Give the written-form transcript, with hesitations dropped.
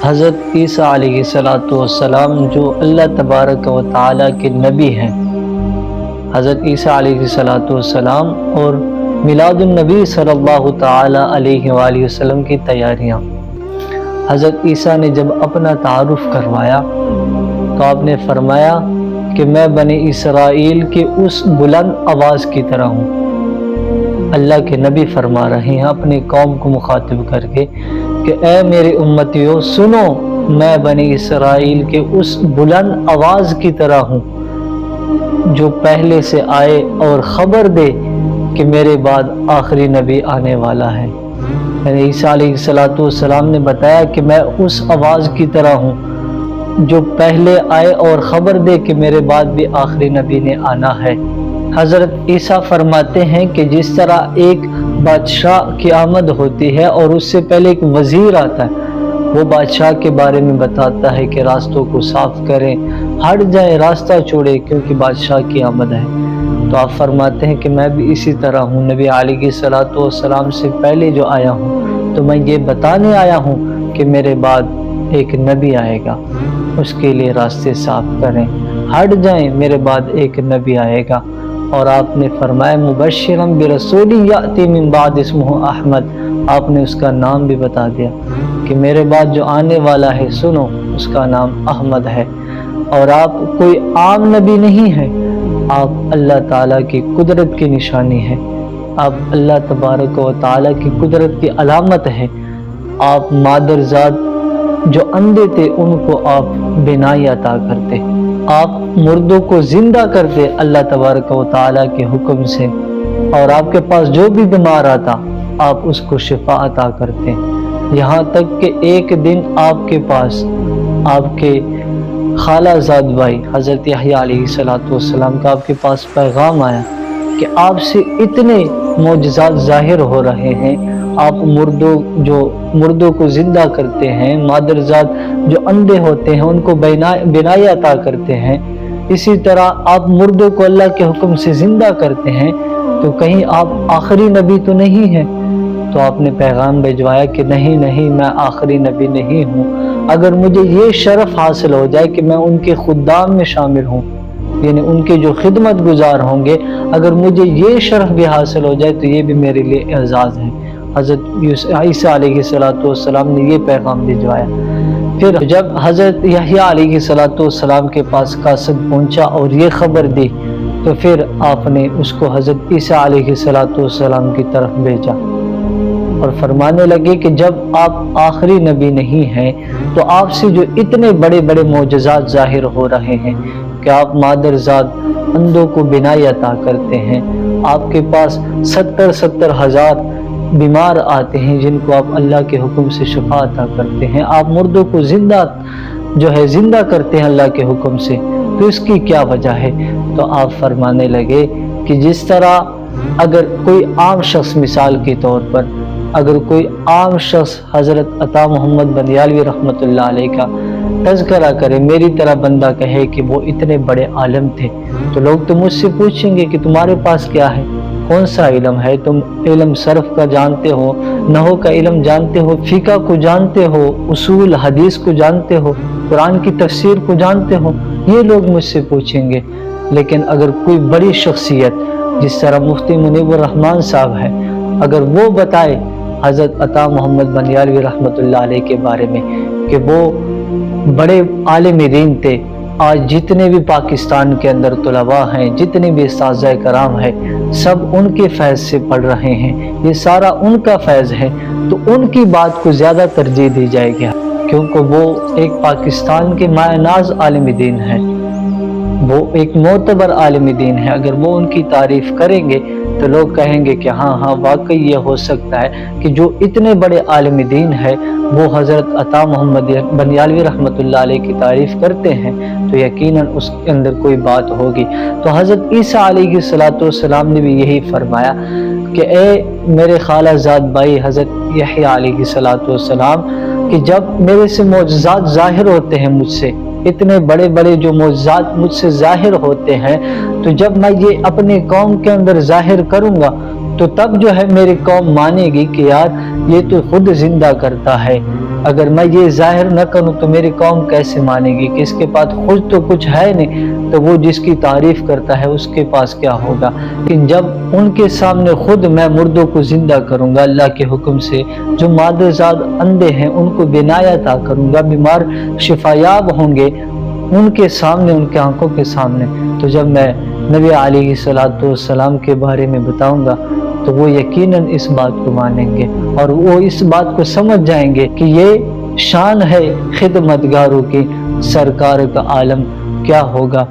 حضرت عیسیٰ علیہ السلام جو اللہ تبارک و تعالیٰ کے نبی ہیں، حضرت عیسیٰ علیہ السلام اور میلاد النبی صلی اللہ تعالیٰ علیہ وآلہ وسلم کی تیاریاں۔ حضرت عیسیٰ نے جب اپنا تعارف کروایا تو آپ نے فرمایا کہ میں بنی اسرائیل کے اس بلند آواز کی طرح ہوں۔ اللہ کے نبی فرما رہے ہیں اپنی قوم کو مخاطب کر کے کہ اے میرے امتیوں سنو، میں بنی اسرائیل کے اس بلند آواز کی طرح ہوں جو پہلے سے آئے اور خبر دے کہ میرے بعد آخری نبی آنے والا ہے۔ یعنی عیسیٰ علیہ السلام نے بتایا کہ میں اس آواز کی طرح ہوں جو پہلے آئے اور خبر دے کہ میرے بعد بھی آخری نبی نے آنا ہے۔ حضرت عیسیٰ فرماتے ہیں کہ جس طرح ایک بادشاہ کی آمد ہوتی ہے اور اس سے پہلے ایک وزیر آتا ہے، وہ بادشاہ کے بارے میں بتاتا ہے کہ راستوں کو صاف کریں، ہٹ جائیں، راستہ چھوڑیں کیونکہ بادشاہ کی آمد ہے۔ تو آپ فرماتے ہیں کہ میں بھی اسی طرح ہوں، نبی علیہ السلام سے پہلے جو آیا ہوں، تو میں یہ بتانے آیا ہوں کہ میرے بعد ایک نبی آئے گا، اس کے لیے راستے صاف کریں، ہٹ جائیں، میرے بعد ایک نبی آئے گا۔ اور آپ نے فرمایا مبشرم برسول یاتی من بعد اسمہ احمد، آپ نے اس کا نام بھی بتا دیا کہ میرے بعد جو آنے والا ہے سنو، اس کا نام احمد ہے۔ اور آپ کوئی عام نبی نہیں ہے، آپ اللہ تعالیٰ کی قدرت کی نشانی ہے، آپ اللہ تبارک و تعالیٰ کی قدرت کی علامت ہے۔ آپ مادرزاد جو اندھے تھے ان کو آپ بینائی عطا کرتے، آپ مردوں کو زندہ کرتے اللہ تبارک و تعالیٰ کے حکم سے، اور آپ کے پاس جو بھی بیمار آتا آپ اس کو شفا عطا کرتے۔ یہاں تک کہ ایک دن آپ کے پاس آپ کے خالہ زاد بھائی حضرت یحییٰ علیہ السلام کا آپ کے پاس پیغام آیا کہ آپ سے اتنے معجزات ظاہر ہو رہے ہیں، آپ مردوں کو زندہ کرتے ہیں، مادرزاد جو اندھے ہوتے ہیں ان کو بینائی عطا کرتے ہیں، اسی طرح آپ مردوں کو اللہ کے حکم سے زندہ کرتے ہیں، تو کہیں آپ آخری نبی تو نہیں ہیں؟ تو آپ نے پیغام بھیجوایا کہ نہیں میں آخری نبی نہیں ہوں، اگر مجھے یہ شرف حاصل ہو جائے کہ میں ان کے خدام میں شامل ہوں، یعنی ان کے جو خدمت گزار ہوں گے، اگر مجھے یہ شرف بھی حاصل ہو جائے تو یہ بھی میرے لیے اعزاز ہے۔ حضرت عیسیٰ علیہ السلام نے یہ پیغام بھجوایا۔ پھر جب حضرت یحییٰ علیہ السلام کے پاس قاصد پہنچا اور یہ خبر دی، تو پھر آپ نے اس کو حضرت عیسیٰ علیہ السلام کی طرف بھیجا اور فرمانے لگے کہ جب آپ آخری نبی نہیں ہیں تو آپ سے جو اتنے بڑے بڑے معجزات ظاہر ہو رہے ہیں کہ آپ مادرزاد اندھوں کو بینائی عطا کرتے ہیں، آپ کے پاس 70 ہزار بیمار آتے ہیں جن کو آپ اللہ کے حکم سے شفا عطا کرتے ہیں، آپ مردوں کو زندہ کرتے ہیں اللہ کے حکم سے، تو اس کی کیا وجہ ہے؟ تو آپ فرمانے لگے کہ جس طرح اگر کوئی عام شخص، مثال کے طور پر اگر کوئی عام شخص حضرت عطا محمد بندیالوی رحمۃ اللہ علیہ کا تذکرہ کرے، میری طرح بندہ کہے کہ وہ اتنے بڑے عالم تھے، تو لوگ تو مجھ سے پوچھیں گے کہ تمہارے پاس کیا ہے، کون سا علم ہے؟ تم علم صرف کا جانتے ہو، نحو کا علم جانتے ہو، فقہ کو جانتے ہو، اصول حدیث کو جانتے ہو، قرآن کی تفسیر کو جانتے ہو، یہ لوگ مجھ سے پوچھیں گے۔ لیکن اگر کوئی بڑی شخصیت جس طرح مفتی منیب الرحمن صاحب ہے، اگر وہ بتائے حضرت عطا محمد بندیالوی رحمۃ اللہ علیہ کے بارے میں کہ وہ بڑے عالم دین تھے، آج جتنے بھی پاکستان کے اندر طلباء ہیں، جتنے بھی اساتذہ کرام ہیں، سب ان کے فیض سے پڑھ رہے ہیں، یہ سارا ان کا فیض ہے، تو ان کی بات کو زیادہ ترجیح دی جائے گی، کیونکہ وہ ایک پاکستان کے مایہ ناز عالم دین ہے، وہ ایک معتبر عالم دین ہے۔ اگر وہ ان کی تعریف کریں گے تو لوگ کہیں گے کہ ہاں واقعی یہ ہو سکتا ہے کہ جو اتنے بڑے عالم دین ہے وہ حضرت عطا محمد بندیالوی رحمۃ اللہ علیہ کی تعریف کرتے ہیں، تو یقیناً اس کے اندر کوئی بات ہوگی۔ تو حضرت عیسیٰ علیہ السلام نے بھی یہی فرمایا کہ اے میرے خالہ زاد بھائی حضرت یحییٰ علیہ السلام، کہ جب میرے سے معجزات ظاہر ہوتے ہیں، مجھ سے اتنے بڑے بڑے جو معجزات مجھ سے ظاہر ہوتے ہیں، تو جب میں یہ اپنے قوم کے اندر ظاہر کروں گا تو تب جو ہے میری قوم مانے گی کہ یار یہ تو خود زندہ کرتا ہے، اگر میں یہ ظاہر نہ کروں تو میری قوم کیسے مانے گی کہ اس کے پاس خود تو کچھ ہے نہیں، تو وہ جس کی تعریف کرتا ہے اس کے پاس کیا ہوگا۔ لیکن جب ان کے سامنے خود میں مردوں کو زندہ کروں گا اللہ کے حکم سے، جو مادر زاد اندھے ہیں ان کو بینائی عطا کروں گا، بیمار شفایاب ہوں گے ان کے سامنے، ان کے آنکھوں کے سامنے، تو جب میں نبی علیہ السلام کے بارے میں بتاؤں گا تو وہ یقیناً اس بات کو مانیں گے اور وہ اس بات کو سمجھ جائیں گے کہ یہ شان ہے خدمتگاروں کی، سرکار کا عالم کیا ہوگا۔